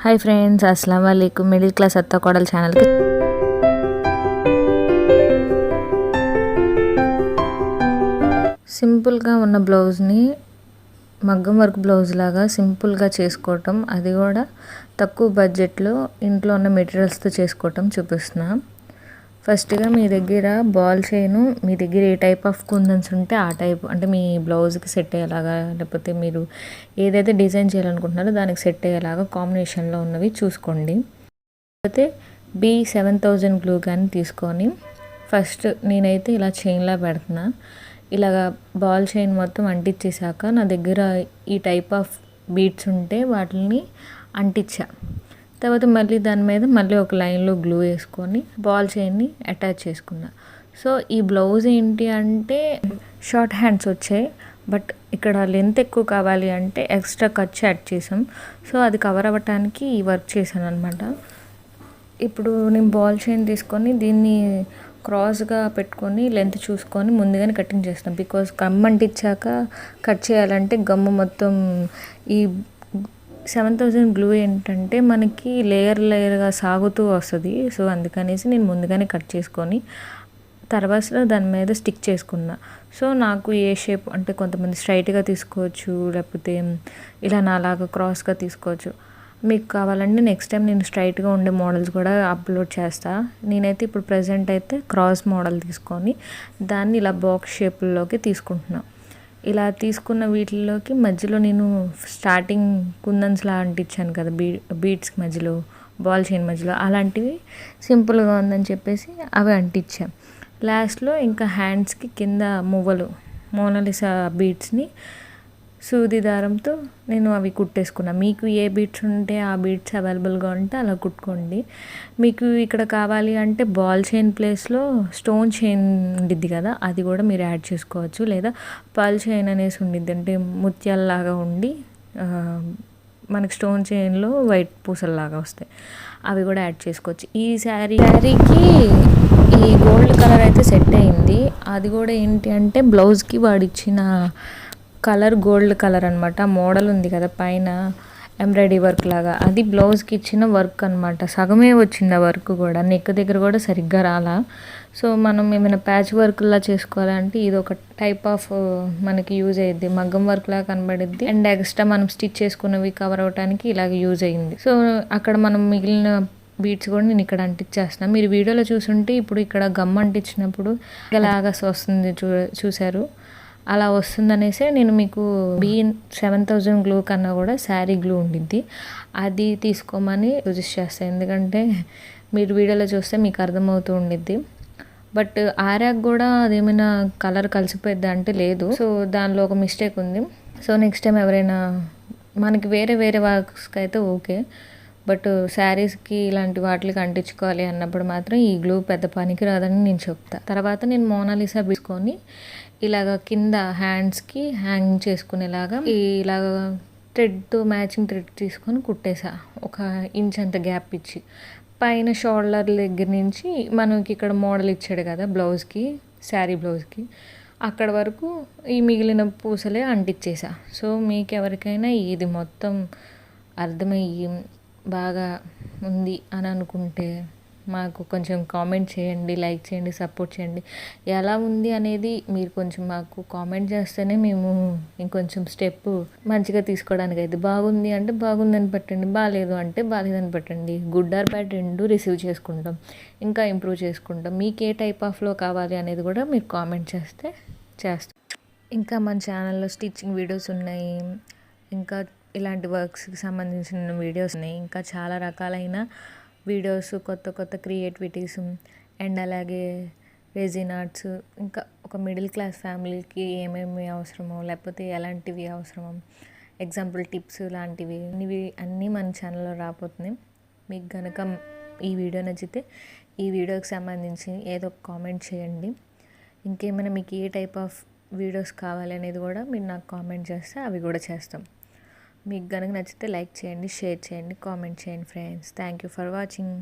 Hi friends, అస్సలం వాలేకుమ్. Middle class అత్త కోడలు ఛానల్కి సింపుల్గా ఉన్న బ్లౌజ్ని మగ్గం వర్క్ బ్లౌజ్ లాగా సింపుల్గా చేసుకోవటం, అది కూడా తక్కువ బడ్జెట్లో ఇంట్లో ఉన్న మెటీరియల్స్తో చేసుకోవటం చూపిస్తున్నా. ఫస్ట్గా మీ దగ్గర బాల్ చైను, మీ దగ్గర ఏ టైప్ ఆఫ్ కుందన్స్ ఉంటే ఆ టైప్, అంటే మీ బ్లౌజ్కి సెట్ అయ్యేలాగా, లేకపోతే మీరు ఏదైతే డిజైన్ చేయాలనుకుంటున్నారో దానికి సెట్ అయ్యేలాగా కాంబినేషన్లో ఉన్నవి చూసుకోండి. లేకపోతే B7000 గ్లూ కానీ తీసుకొని ఫస్ట్ నేనైతే ఇలా చైన్లా పెడుతున్నా. ఇలాగా బాల్ చైన్ మొత్తం అంటించేసాక నా దగ్గర ఈ టైప్ ఆఫ్ బీడ్స్ ఉంటే వాటిని అంటించా. తర్వాత మళ్ళీ దాని మీద మళ్ళీ ఒక లైన్లో గ్లూ వేసుకొని బాల్ చైన్ని అటాచ్ చేసుకున్నా. సో ఈ బ్లౌజ్ ఏంటి అంటే షార్ట్ హ్యాండ్స్ వచ్చాయి, బట్ ఇక్కడ లెంత్ ఎక్కువ కావాలి అంటే ఎక్స్ట్రా ఖర్చు యాడ్ చేసాం. సో అది కవర్ అవ్వటానికి ఈ వర్క్ చేశాను అనమాట. ఇప్పుడు నేను బాల్ చైన్ తీసుకొని దీన్ని క్రాస్గా పెట్టుకొని లెంత్ చూసుకొని ముందుగానే కటింగ్ చేస్తాను. బికాజ్ గమ్ అంటించాక కట్ చేయాలంటే గమ్ము మొత్తం ఈ 7000 గ్లూ ఏంటంటే మనకి లేయర్గా సాగుతూ వస్తుంది. సో అందుకనేసి నేను ముందుగానే కట్ చేసుకొని తర్వాత దాని మీద స్టిక్ చేసుకున్నా. సో నాకు ఏ షేప్ అంటే కొంతమంది స్ట్రైట్గా తీసుకోవచ్చు, లేకపోతే ఇలా నాలాగా క్రాస్గా తీసుకోవచ్చు. మీకు కావాలంటే నెక్స్ట్ టైం నేను స్ట్రైట్గా ఉండే మోడల్స్ కూడా అప్లోడ్ చేస్తా. నేనైతే ఇప్పుడు ప్రజెంట్ అయితే క్రాస్ మోడల్ తీసుకొని దాన్ని ఇలా బాక్స్ షేప్లోకి తీసుకుంటున్నాను. ఇలా తీసుకున్న వీటిల్లోకి మధ్యలో నేను స్టార్టింగ్ కుందన్స్లా అంటించాను కదా, బీడ్స్కి మధ్యలో, బాల్ చైన్ మధ్యలో, అలాంటివి సింపుల్గా ఉందని చెప్పేసి అవి అంటించాం. లాస్ట్లో ఇంకా హ్యాండ్స్కి కింద మువ్వలు మోనాలిసా బీడ్స్ని సూది దారంతో నేను అవి కుట్టేసుకున్నా. మీకు ఏ బీడ్స్ ఉంటే ఆ బీడ్స్ అవైలబుల్గా ఉంటే అలా కుట్టుకోండి. మీకు ఇక్కడ కావాలి అంటే బాల్ చైన్ ప్లేస్లో స్టోన్ చైన్ ఉండిద్ది కదా, అది కూడా మీరు యాడ్ చేసుకోవచ్చు. లేదా పర్ల్ చైన్ అనేసి ఉండిద్ది, అంటే ముత్యాలలాగా ఉండి మనకి స్టోన్ చైన్లో వైట్ పూసల్లాగా వస్తాయి, అవి కూడా యాడ్ చేసుకోవచ్చు. ఈ శారీకి ఈ గోల్డ్ కలర్ అయితే సెట్ అయింది. అది కూడా ఏంటి అంటే బ్లౌజ్కి వాడిచ్చిన కలర్ గోల్డ్ కలర్ అనమాట. మోడల్ ఉంది కదా పైన ఎంబ్రాయిడరీ వర్క్ లాగా, అది బ్లౌజ్కి ఇచ్చిన వర్క్ అనమాట. సగమే వచ్చింది ఆ వర్క్ కూడా, నెక్ దగ్గర కూడా సరిగ్గా రాలా. సో మనం ఏమైనా ప్యాచ్ వర్క్లా చేసుకోవాలంటే ఇది ఒక టైప్ ఆఫ్ మనకి యూజ్ అయ్యిద్ది, మగ్గం వర్క్ లాగా కనబడిద్ది. అండ్ ఎక్స్ట్రా మనం స్టిచ్ చేసుకున్నవి కవర్ అవడానికి ఇలాగ యూజ్ అయ్యింది. సో అక్కడ మనం మిగిలిన బీడ్స్ కూడా నేను ఇక్కడ అంటించేస్తున్నాను. మీరు వీడియోలో చూసుంటే ఇప్పుడు ఇక్కడ గమ్ అంటించినప్పుడు ఇలాగా వస్తుంది, చూసారు, అలా వస్తుందనేసి నేను మీకు B7000 గ్లూ కన్నా కూడా శారీ గ్లూ ఉండిద్ది, అది తీసుకోమని సజెస్ట్ చేస్తాను. ఎందుకంటే మీరు వీడియోలో చూస్తే మీకు అర్థమవుతూ ఉండిద్ది. బట్ ఆరాక్ కూడా అదేమైనా కలర్ కలిసిపోయిద్ది అంటే లేదు. సో దానిలో ఒక మిస్టేక్ ఉంది. సో నెక్స్ట్ టైం ఎవరైనా మనకి వేరే వర్క్స్కి అయితే ఓకే, బట్ శారీస్కి ఇలాంటి వాటికి అంటించుకోవాలి అన్నప్పుడు మాత్రం ఈ గ్లూ పెద్ద పనికి రాదని నేను చెప్తా. తర్వాత నేను మోనాలిసా తీసుకొని ఇలాగ కింద హ్యాండ్స్కి హ్యాంగ్ చేసుకునేలాగా ఇలాగ థ్రెడ్తో మ్యాచింగ్ థ్రెడ్ తీసుకొని కుట్టేసా, 1 ఇంచ్ అంత గ్యాప్ ఇచ్చి. పైన షోల్డర్ దగ్గర నుంచి మనకి ఇక్కడ మోడల్ ఇచ్చాడు కదా బ్లౌజ్కి, శారీ బ్లౌజ్కి, అక్కడ వరకు ఈ మిగిలిన పూసలే అంటించేసా. సో మీకు ఎవరికైనా ఇది మొత్తం అర్థమయ్యి బాగా ఉంది అని అనుకుంటే మాకు కొంచెం కామెంట్ చేయండి, లైక్ చేయండి, సపోర్ట్ చేయండి. ఎలా ఉంది అనేది మీరు కొంచెం మాకు కామెంట్ చేస్తేనే మేము ఇంకొంచెం స్టెప్ మంచిగా తీసుకోవడానికి అయితే. బాగుంది అంటే బాగుందని పెట్టండి, బాగాలేదు అంటే బాగాలేదని పెట్టండి. గుడ్ ఆర్ బ్యాడ్ రెండు రిసీవ్ చేసుకుంటాం, ఇంకా ఇంప్రూవ్ చేసుకుంటాం. మీకు ఏ టైప్ ఆఫ్లో కావాలి అనేది కూడా మీరు కామెంట్ చేస్తే చేస్తాం. ఇంకా మన ఛానల్లో స్టిచ్చింగ్ వీడియోస్ ఉన్నాయి, ఇంకా ఇలాంటి వర్క్స్కి సంబంధించిన వీడియోస్ ఉన్నాయి, ఇంకా చాలా రకాలైన వీడియోస్, కొత్త క్రియేటివిటీస్, అండ్ అలాగే రెజిన్ ఆర్ట్స్, ఇంకా ఒక మిడిల్ క్లాస్ ఫ్యామిలీకి ఏమేమి అవసరమో, లేకపోతే ఎలాంటివి అవసరమో, ఎగ్జాంపుల్ టిప్స్ లాంటివి అన్నీ మన ఛానల్లో రాబోతున్నాయి. మీకు కనుక ఈ వీడియో నచ్చితే ఈ వీడియోకి సంబంధించి ఏదో ఒక కామెంట్ చేయండి. ఇంకేమైనా మీకు ఏ టైప్ ఆఫ్ వీడియోస్ కావాలి అనేది కూడా మీరు నాకు కామెంట్ చేస్తే అవి కూడా చేస్తాం. మీకు కనుక నచ్చితే లైక్ చేయండి, షేర్ చేయండి, కామెంట్ చేయండి friends. Thank you for watching.